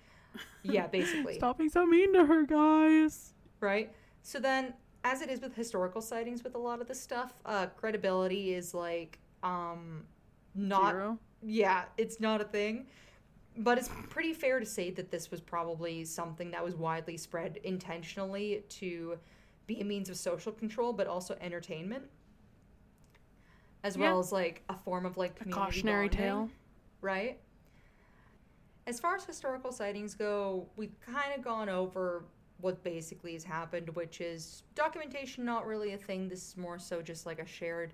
Yeah, basically. Stop being so mean to her, guys. Right? So then, as it is with historical sightings with a lot of this stuff, credibility is like, not... Zero. Yeah, it's not a thing. But it's pretty fair to say that this was probably something that was widely spread intentionally to be a means of social control, but also entertainment. As well as, like, a form of, like, community cautionary bonding, tale. Right? As far as historical sightings go, we've kind of gone over what basically has happened, which is documentation not really a thing. This is more so just, like, a shared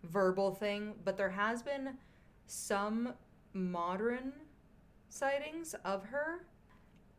verbal thing. But there has been some modern sightings of her.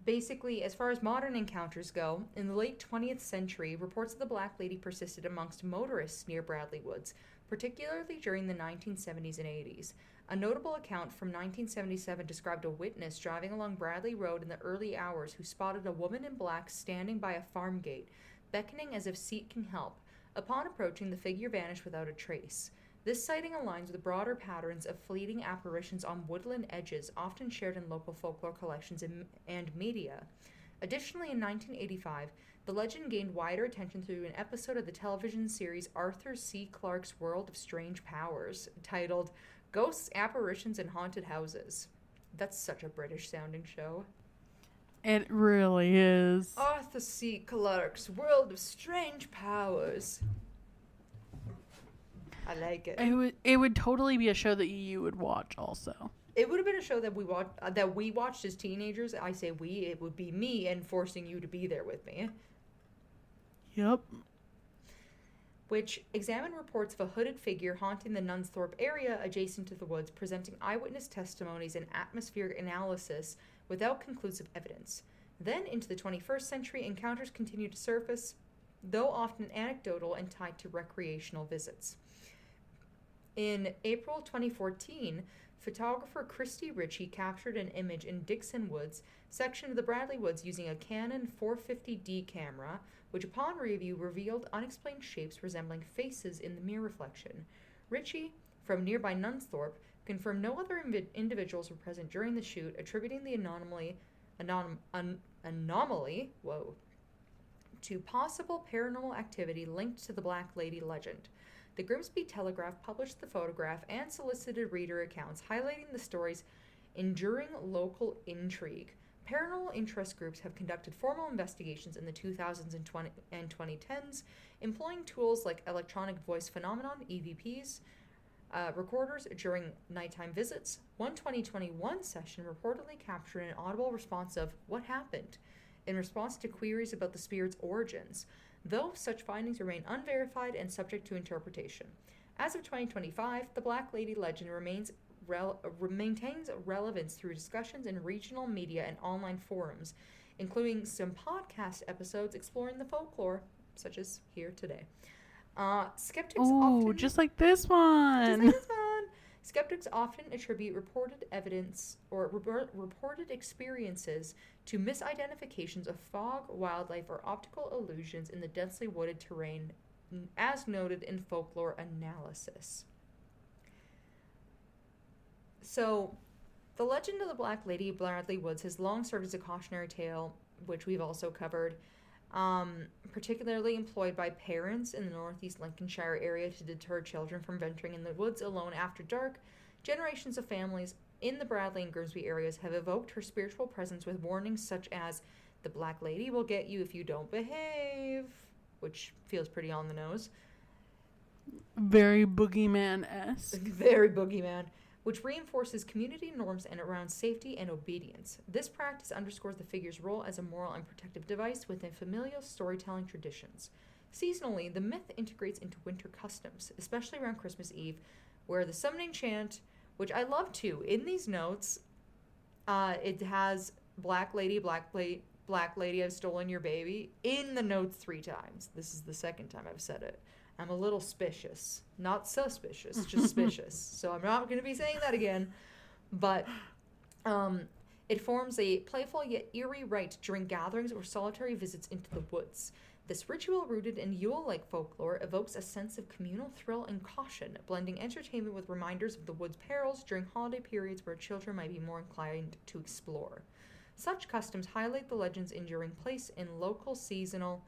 Basically, as far as modern encounters go, in the late 20th century, reports of the Black Lady persisted amongst motorists near Bradley Woods, particularly during the 1970s and 80s. A notable account from 1977 described a witness driving along Bradley Road in the early hours who spotted a woman in black standing by a farm gate, beckoning as if seeking help. Upon approaching, the figure vanished without a trace. This sighting aligns with broader patterns of fleeting apparitions on woodland edges, often shared in local folklore collections and media. Additionally, in 1985, the legend gained wider attention through an episode of the television series Arthur C. Clarke's World of Strange Powers, titled Ghosts, Apparitions, and Haunted Houses. That's such a British-sounding show. It really is. Arthur C. Clarke's World of Strange Powers. I like it. It would totally be a show that you would watch also. It would have been a show that we watched as teenagers. I say we, it would be me enforcing you to be there with me. Yep. Which examined reports of a hooded figure haunting the Nunsthorpe area adjacent to the woods, presenting eyewitness testimonies and atmospheric analysis without conclusive evidence. Then, into the 21st century, encounters continued to surface, though often anecdotal and tied to recreational visits. In April 2014, photographer Christy Ritchie captured an image in Dixon Woods section of the Bradley Woods using a Canon 450D camera, which upon review revealed unexplained shapes resembling faces in the mirror reflection. Ritchie, from nearby Nunsthorpe, confirmed no other individuals were present during the shoot, attributing the anomaly to possible paranormal activity linked to the Black Lady legend. The Grimsby Telegraph published the photograph and solicited reader accounts, highlighting the story's enduring local intrigue. Paranormal interest groups have conducted formal investigations in the 2000s and 2010s, employing tools like electronic voice phenomenon, EVPs, recorders during nighttime visits. One 2021 session reportedly captured an audible response of, "What happened?" in response to queries about the spirit's origins, though such findings remain unverified and subject to interpretation. As of 2025, the Black Lady legend maintains relevance through discussions in regional media and online forums, including some podcast episodes exploring the folklore, such as here today. Skeptics often... just like this one! Skeptics often attribute reported evidence or reported experiences to misidentifications of fog, wildlife, or optical illusions in the densely wooded terrain, as noted in folklore analysis. So, the legend of the Black Lady of Bradley Woods has long served as a cautionary tale, which we've also covered, particularly employed by parents in the northeast Lincolnshire area to deter children from venturing in the woods alone after dark. Generations of families in the Bradley and Grimsby areas have evoked her spiritual presence with warnings such as, "The Black Lady will get you if you don't behave," which feels pretty on the nose. Very boogeyman-esque. Very boogeyman, which reinforces community norms and around safety and obedience. This practice underscores the figure's role as a moral and protective device within familial storytelling traditions. Seasonally, the myth integrates into winter customs, especially around Christmas Eve, where the summoning chant, which I love too, in these notes, it has Black Lady, Black Lady, I've stolen your baby, in the notes 3 times. This is the second time I've said it. I'm a little suspicious. Not suspicious, just suspicious. So I'm not going to be saying that again. But it forms a playful yet eerie rite during gatherings or solitary visits into the woods. This ritual, rooted in Yule-like folklore, evokes a sense of communal thrill and caution, blending entertainment with reminders of the wood's perils during holiday periods where children might be more inclined to explore. Such customs highlight the legend's enduring place in local seasonal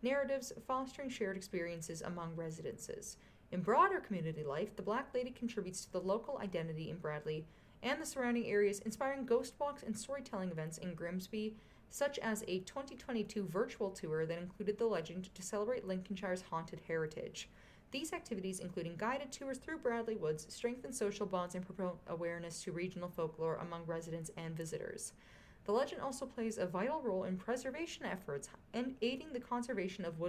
narratives, fostering shared experiences among residences. In broader community life, the Black Lady contributes to the local identity in Bradley and the surrounding areas, inspiring ghost walks and storytelling events in Grimsby, such as a 2022 virtual tour that included the legend to celebrate Lincolnshire's haunted heritage. These activities, including guided tours through Bradley Woods, strengthen social bonds and promote awareness to regional folklore among residents and visitors. The legend also plays a vital role in preservation efforts and aiding the conservation of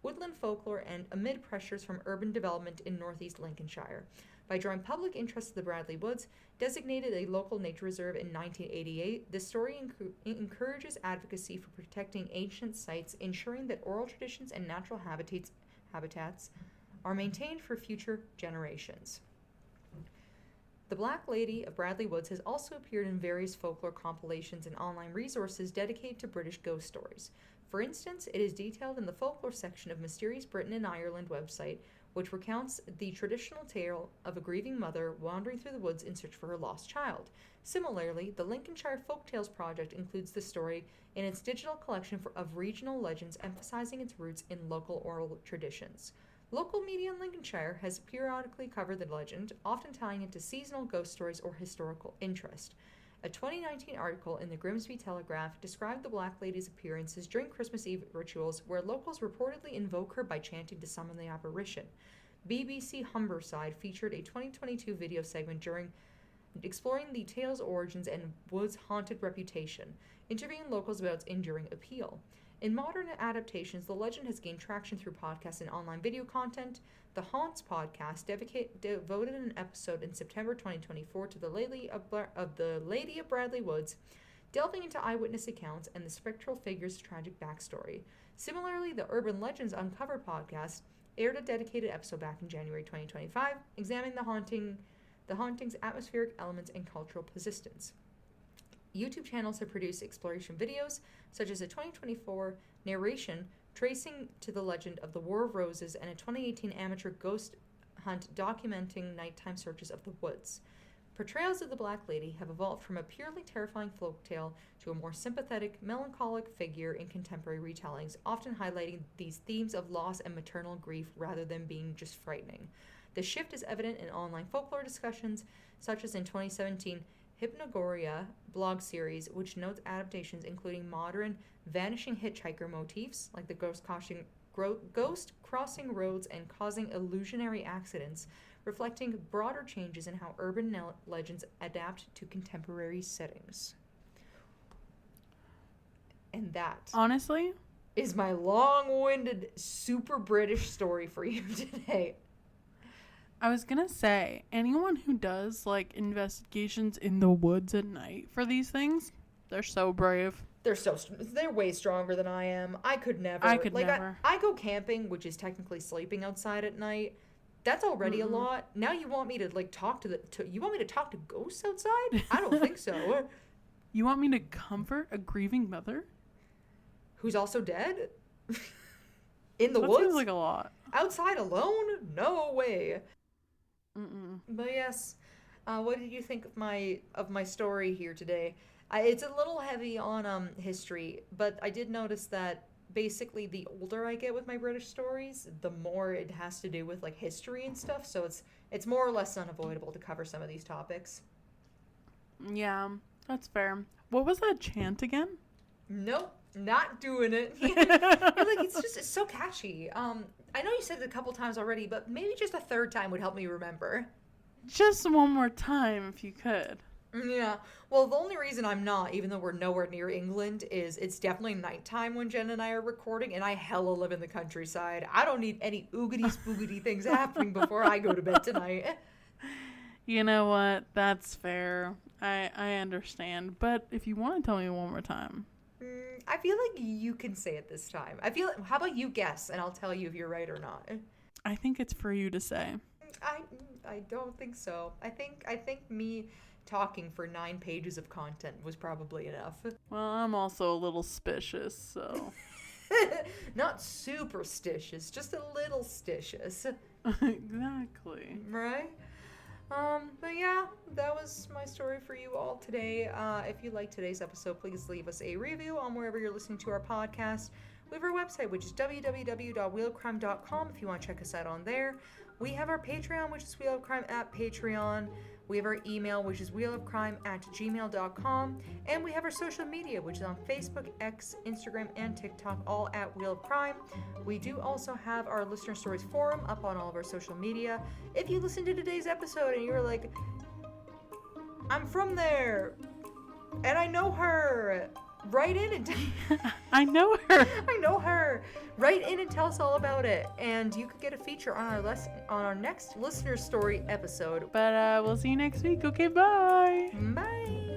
woodland folklore and amid pressures from urban development in northeast Lincolnshire. By drawing public interest to the Bradley Woods, designated a local nature reserve in 1988, this story encourages advocacy for protecting ancient sites, ensuring that oral traditions and natural habitats are maintained for future generations. The Black Lady of Bradley Woods has also appeared in various folklore compilations and online resources dedicated to British ghost stories. For instance, it is detailed in the folklore section of Mysterious Britain and Ireland website, which recounts the traditional tale of a grieving mother wandering through the woods in search for her lost child. Similarly, the Lincolnshire Folktales Project includes the story in its digital collection of regional legends, emphasizing its roots in local oral traditions. Local media in Lincolnshire has periodically covered the legend, often tying it to seasonal ghost stories or historical interest. A 2019 article in the Grimsby Telegraph described the Black Lady's appearances during Christmas Eve rituals, where locals reportedly invoke her by chanting to summon the apparition. BBC Humberside featured a 2022 video segment during exploring the tale's origins and Wood's haunted reputation, interviewing locals about its enduring appeal. In modern adaptations, the legend has gained traction through podcasts and online video content. The Haunts podcast devoted an episode in September 2024 to the Lady of Bradley Woods, delving into eyewitness accounts and the spectral figure's tragic backstory. Similarly, the Urban Legends Uncovered podcast aired a dedicated episode back in January 2025, examining the hauntings' atmospheric elements and cultural persistence. YouTube channels have produced exploration videos, such as a 2024 narration tracing to the legend of the War of Roses and a 2018 amateur ghost hunt documenting nighttime searches of the woods. Portrayals of the Black Lady have evolved from a purely terrifying folktale to a more sympathetic, melancholic figure in contemporary retellings, often highlighting these themes of loss and maternal grief rather than being just frightening. The shift is evident in online folklore discussions, such as in 2017 Hypnogoria blog series, which notes adaptations including modern vanishing hitchhiker motifs, like the ghost crossing roads and causing illusionary accidents, reflecting broader changes in how urban legends adapt to contemporary settings. And that, honestly, is my long-winded, super British story for you today. I was gonna say, anyone who does, like, investigations in the woods at night for these things, they're so brave. They're way stronger than I am. I could never. Never. I go camping, which is technically sleeping outside at night. That's already a lot. Now you want me to, like, you want me to talk to ghosts outside? I don't think so. You want me to comfort a grieving mother? Who's also dead? In the that woods? Seems like a lot. Outside alone? No way. Mm-mm. But yes, what did you think of my story here today? It's a little heavy on history, but I did notice that basically the older I get with my British stories, the more it has to do with, like, history and stuff. So it's more or less unavoidable to cover some of these topics. Yeah, that's fair. What was that chant again? Nope, not doing it. It's so catchy. I know you said it a couple times already, but maybe just a third time would help me remember. Just one more time, if you could. Yeah. Well, the only reason I'm not, even though we're nowhere near England, is it's definitely nighttime when Jen and I are recording, and I hella live in the countryside. I don't need any oogity spoogity things happening before I go to bed tonight. You know what? That's fair. I understand. But if you want to tell me one more time. I feel like you can say it this time. How about you guess, and I'll tell you if you're right or not. I think it's for you to say. I don't think so. I think me talking for 9 pages of content was probably enough. Well, I'm also a little suspicious, so. Not superstitious, just a little stitious. Exactly. Right? But yeah, that was my story for you all today. If you liked today's episode, please leave us a review on wherever you're listening to our podcast. We have our website, which is www.wheelofcrime.com if you want to check us out on there. We have our Patreon, which is Wheel of Crime at Patreon. We have our email, which is wheelofcrime@gmail.com. And we have our social media, which is on Facebook, X, Instagram, and TikTok, all at Wheel of Crime. We do also have our Listener Stories forum up on all of our social media. If you listened to today's episode and you're like, I'm from there, and I know her, write in and I know her. I know her. Write in and tell us all about it, and you could get a feature on our next Listener Story episode. But we'll see you next week. Okay, bye. Bye.